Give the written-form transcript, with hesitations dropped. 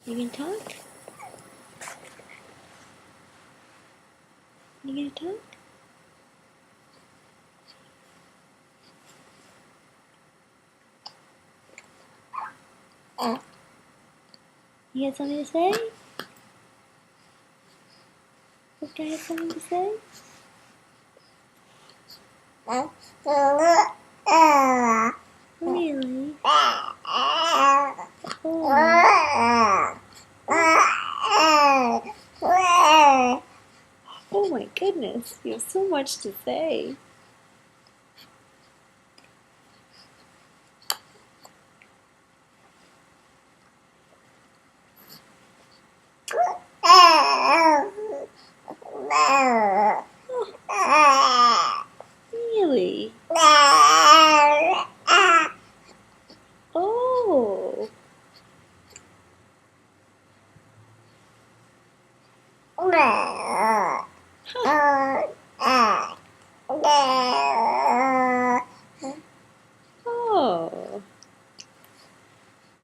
You can talk? You gonna talk? You got something to say? This guy has something to say? Really? Oh my goodness, you have so much to say. Really? Oh.